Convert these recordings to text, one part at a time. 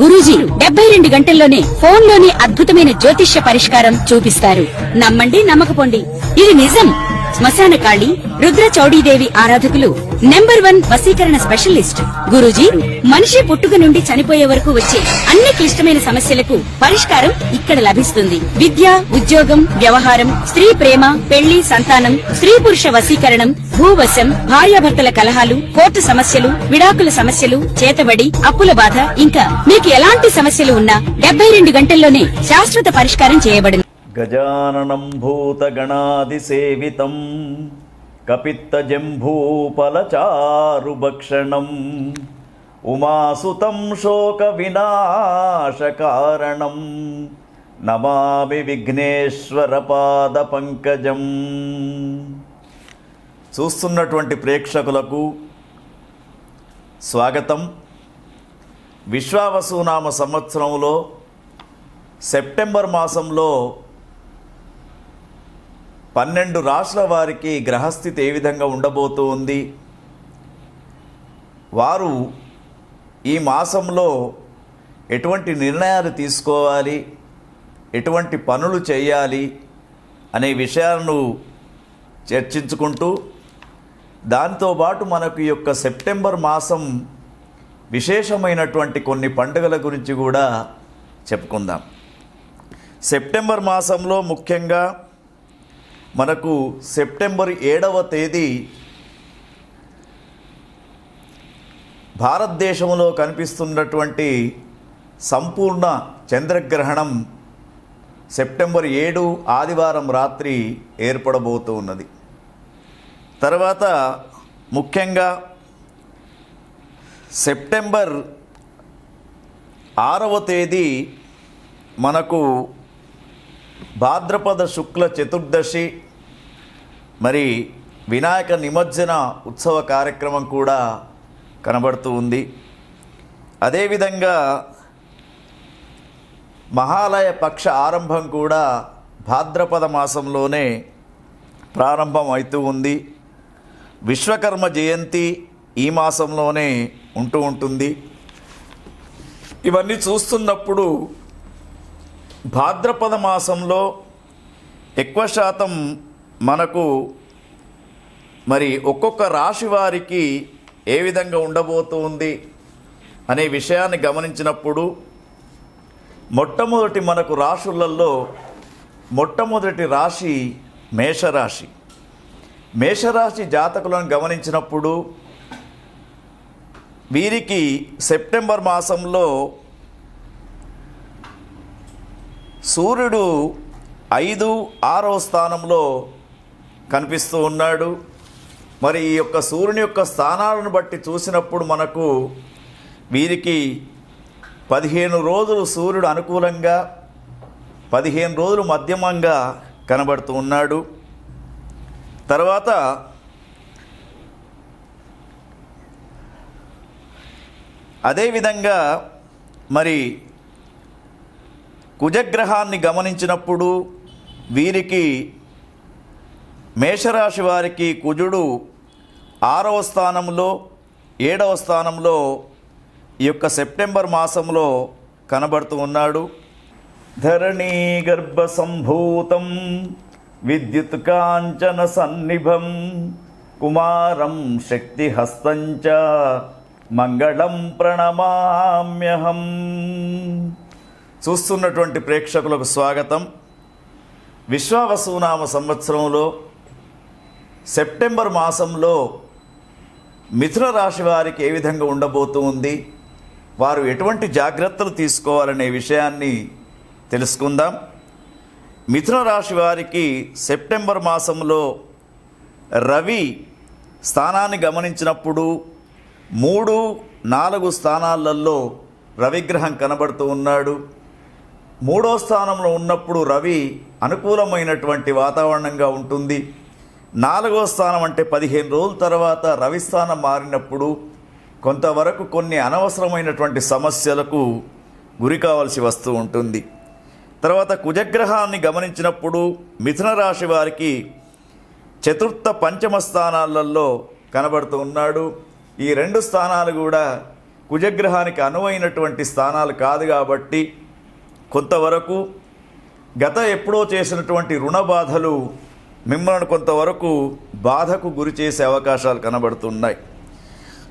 గురూజీ 72 గంటల్లోనే ఫోన్ లోని అద్భుతమైన జ్యోతిష్య పరిష్కారం చూపిస్తారు. నమ్మండి, నమ్మకపోండి, ఇది నిజం. శ్మశాన కాళి రుద్ర చౌడీదేవి ఆరాధకులు నంబర్ 1 వశీకరణ స్పెషలిస్ట్. గురూజీ మనిషి పుట్టుక నుండి చనిపోయే వరకు వచ్చే అన్ని క్లిష్టమైన సమస్యలకు పరిష్కారం ఇక్కడ లభిస్తుంది. విద్య, ఉద్యోగం, వ్యవహారం, స్త్రీ ప్రేమ, పెళ్లి, సంతానం, స్త్రీ పురుష వశీకరణం, భూవశం, భార్యాభర్తల కలహాలు, కోర్టు సమస్యలు, విడాకుల సమస్యలు, చేతబడి, అప్పుల బాధ, ఇంకా మీకు ఎలాంటి సమస్యలు ఉన్నా 72 గంటల్లోనే శాశ్వత పరిష్కారం చేయబడును. గజాననం భూతగణాదిసేవితం కపిత్తజంభూఫలచారుభక్షణం ఉమాసుతం శోక వినాశకారణం నమామి విఘ్నేశ్వర పాద పంకజం. చూస్తున్నటువంటి ప్రేక్షకులకు స్వాగతం. విశ్వావసునామ సంవత్సరంలో సెప్టెంబర్ మాసంలో 12 రాశుల వారికి గ్రహస్థితి ఏ విధంగా ఉండబోతూ ఉంది, వారు ఈ మాసంలో ఎటువంటి నిర్ణయాలు తీసుకోవాలి, ఎటువంటి పనులు చేయాలి అనే విషయాలను చర్చించుకుంటూ, దాంతోపాటు మనకు ఈ యొక్క సెప్టెంబర్ మాసం విశేషమైనటువంటి కొన్ని పండుగల గురించి కూడా చెప్పుకుందాం. సెప్టెంబర్ మాసంలో ముఖ్యంగా మనకు సెప్టెంబర్ 7వ తేదీ భారతదేశంలో కనిపిస్తున్నటువంటి సంపూర్ణ చంద్రగ్రహణం సెప్టెంబర్ 7 ఆదివారం రాత్రి ఏర్పడబోతూ ఉన్నది. తర్వాత ముఖ్యంగా సెప్టెంబర్ 6వ తేదీ మనకు భాద్రపద శుక్ల చతుర్దశి, మరి వినాయక నిమజ్జన ఉత్సవ కార్యక్రమం కూడా కనబడుతూ ఉంది. అదేవిధంగా మహాలయ పక్ష ఆరంభం కూడా భాద్రపద మాసంలోనే ప్రారంభం అవుతూ ఉంది. విశ్వకర్మ జయంతి ఈ మాసంలోనే ఉంటూ ఉంటుంది. ఇవన్నీ చూస్తున్నప్పుడు భాద్రపద మాసంలో ఎక్కువ శాతం మనకు మరి ఒక్కొక్క రాశి వారికి ఏ విధంగా ఉండబోతుంది అనే విషయాన్ని గమనించినప్పుడు, మొట్టమొదటి మనకు రాశులలో మొట్టమొదటి రాశి మేషరాశి. మేషరాశి జాతకులను గమనించినప్పుడు వీరికి సెప్టెంబర్ మాసంలో సూర్యుడు 5, 6వ స్థానంలో కనిపిస్తూ ఉన్నాడు. మరి ఈ యొక్క సూర్యుని యొక్క స్థానాలను బట్టి చూసినప్పుడు మనకు వీరికి 15 రోజులు సూర్యుడు అనుకూలంగా, 15 రోజులు మధ్యమంగా కనబడుతూ ఉన్నాడు. తర్వాత అదేవిధంగా మరి కుజగ్రహాన్ని గమనించినప్పుడు వీరికి మేషరాశి వారికి కుజుడు 6వ స్థానంలో, 7వ స్థానంలో ఈ యొక్క సెప్టెంబర్ మాసంలో కనబడుతూ ఉన్నాడు. ధరణీ గర్భ సంభూతం విద్యుత్ కాంచన సన్నిభం కుమారం శక్తిహస్తంచ మంగళం ప్రణమామ్యహం. చూస్తున్నటువంటి ప్రేక్షకులకు స్వాగతం. విశ్వావసునామ సంవత్సరంలో సెప్టెంబర్ మాసంలో మిథున రాశి వారికి ఏ విధంగా ఉండబోతూ ఉంది, వారు ఎటువంటి జాగ్రత్తలు తీసుకోవాలనే విషయాన్ని తెలుసుకుందాం. మిథున రాశి వారికి సెప్టెంబర్ మాసంలో రవి స్థానాన్ని గమనించినప్పుడు 3, 4 స్థానాలలో రవిగ్రహం కనబడుతూ ఉన్నాడు. 3వ స్థానంలో ఉన్నప్పుడు రవి అనుకూలమైనటువంటి వాతావరణంగా ఉంటుంది. 4వ స్థానం అంటే 15 రోజుల తర్వాత రవి స్థానం మారినప్పుడు కొంతవరకు కొన్ని అనవసరమైనటువంటి సమస్యలకు గురి కావాల్సి వస్తూ ఉంటుంది. తర్వాత కుజగ్రహాన్ని గమనించినప్పుడు మిథున రాశి వారికి చతుర్థ, పంచమ స్థానాలలో కనబడుతూ ఉన్నాడు. ఈ 2 స్థానాలు కూడా కుజగ్రహానికి అనువైనటువంటి స్థానాలు కాదు కాబట్టి కొంతవరకు గత ఎప్పుడో చేసినటువంటి రుణ బాధలు మిమ్మల్ని కొంతవరకు బాధకు గురి చేసే అవకాశాలు కనబడుతున్నాయి.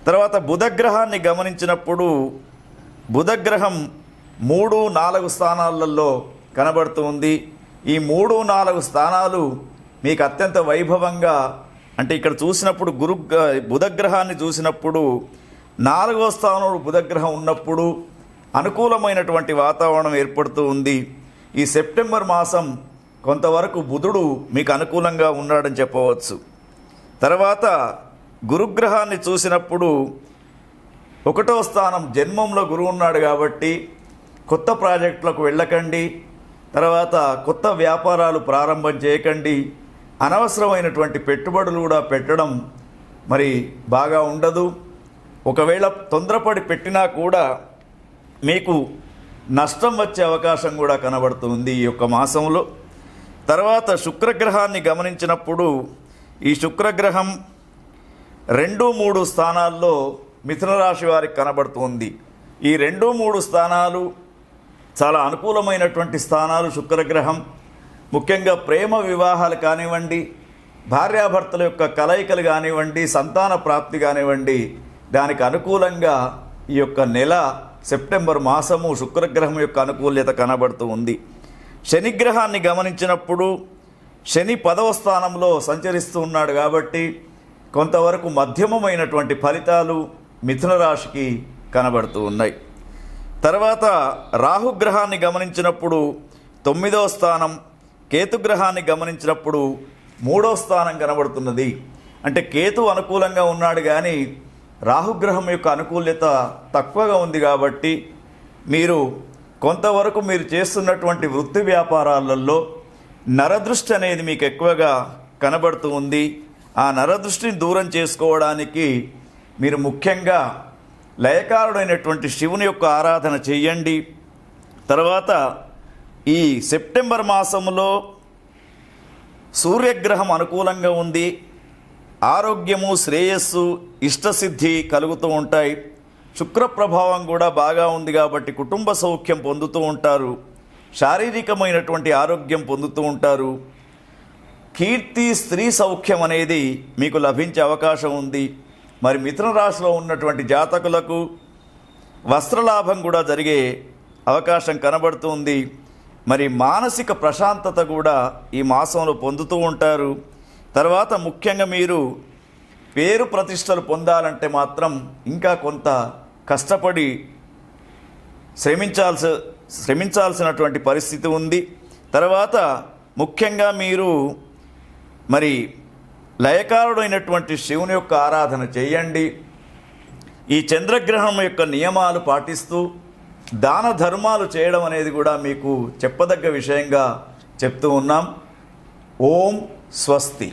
తర్వాత బుధగ్రహాన్ని గమనించినప్పుడు బుధగ్రహం 3-4 స్థానాలలో కనబడుతుంది. ఈ 3-4 స్థానాలు మీకు అత్యంత వైభవంగా, అంటే ఇక్కడ చూసినప్పుడు బుధగ్రహాన్ని చూసినప్పుడు 4వ స్థానంలో బుధగ్రహం ఉన్నప్పుడు అనుకూలమైనటువంటి వాతావరణం ఏర్పడుతూ ఉంది. ఈ సెప్టెంబర్ మాసం కొంతవరకు బుధుడు మీకు అనుకూలంగా ఉన్నాడని చెప్పవచ్చు. తర్వాత గురుగ్రహాన్ని చూసినప్పుడు 1వ స్థానం జన్మంలో గురువు ఉన్నాడు కాబట్టి కొత్త ప్రాజెక్టులకు వెళ్ళకండి. తర్వాత కొత్త వ్యాపారాలు ప్రారంభం చేయకండి. అనవసరమైనటువంటి పెట్టుబడులు కూడా పెట్టడం మరి బాగా ఉండదు. ఒకవేళ తొందరపడి పెట్టినా కూడా మీకు నష్టం వచ్చే అవకాశం కూడా కనబడుతుంది ఈ యొక్క మాసంలో. తర్వాత శుక్రగ్రహాన్ని గమనించినప్పుడు ఈ శుక్రగ్రహం 2-3 స్థానాల్లో మిథున రాశి వారికి కనబడుతుంది. ఈ 2-3 స్థానాలు చాలా అనుకూలమైనటువంటి స్థానాలు. శుక్రగ్రహం ముఖ్యంగా ప్రేమ వివాహాలు కానివ్వండి, భార్యాభర్తల యొక్క కలయికలు కానివ్వండి, సంతాన ప్రాప్తి కానివ్వండి, దానికి అనుకూలంగా ఈ యొక్క నెల సెప్టెంబర్ మాసము శుక్రగ్రహం యొక్క అనుకూల్యత కనబడుతూ ఉంది. శనిగ్రహాన్ని గమనించినప్పుడు శని 10వ స్థానంలో సంచరిస్తూ ఉన్నాడు కాబట్టి కొంతవరకు మధ్యమమైనటువంటి ఫలితాలు మిథున రాశికి కనబడుతూ ఉన్నాయి. తర్వాత రాహుగ్రహాన్ని గమనించినప్పుడు 9వ స్థానం, కేతుగ్రహాన్ని గమనించినప్పుడు 3వ స్థానం కనబడుతున్నది. అంటే కేతు అనుకూలంగా ఉన్నాడు కానీ రాహుగ్రహం యొక్క అనుకూల్యత తక్కువగా ఉంది కాబట్టి మీరు కొంతవరకు మీరు చేస్తున్నటువంటి వృత్తి వ్యాపారాలలో నరదృష్టి అనేది మీకు ఎక్కువగా కనబడుతూ ఉంది. ఆ నరదృష్టిని దూరం చేసుకోవడానికి మీరు ముఖ్యంగా లయకారుడైనటువంటి శివుని యొక్క ఆరాధన చెయ్యండి. తర్వాత ఈ సెప్టెంబర్ మాసంలో సూర్యగ్రహం అనుకూలంగా ఉంది. ఆరోగ్యము, శ్రేయస్సు, ఇష్టసిద్ధి కలుగుతూ ఉంటాయి. శుక్ర ప్రభావం కూడా బాగా ఉంది కాబట్టి కుటుంబ సౌఖ్యం పొందుతూ ఉంటారు. శారీరకమైనటువంటి ఆరోగ్యం పొందుతూ ఉంటారు. కీర్తి, స్త్రీ సౌఖ్యం అనేది మీకు లభించే అవకాశం ఉంది. మరి మిథున రాశిలో ఉన్నటువంటి జాతకులకు వస్త్రలాభం కూడా జరిగే అవకాశం కనబడుతుంది. మరి మానసిక ప్రశాంతత కూడా ఈ మాసంలో పొందుతూ ఉంటారు. తర్వాత ముఖ్యంగా మీరు పేరు ప్రతిష్టలు పొందాలంటే మాత్రం ఇంకా కొంత కష్టపడి శ్రమించాల్సినటువంటి పరిస్థితి ఉంది. తర్వాత ముఖ్యంగా మీరు మరి లయకారుడైనటువంటి శివుని యొక్క ఆరాధన చేయండి. ఈ చంద్రగ్రహణం యొక్క నియమాలు పాటిస్తూ దాన ధర్మాలు చేయడం అనేది కూడా మీకు చెప్పదగ్గ విషయంగా చెప్తూ ఉన్నాం. ఓం స్వస్తి.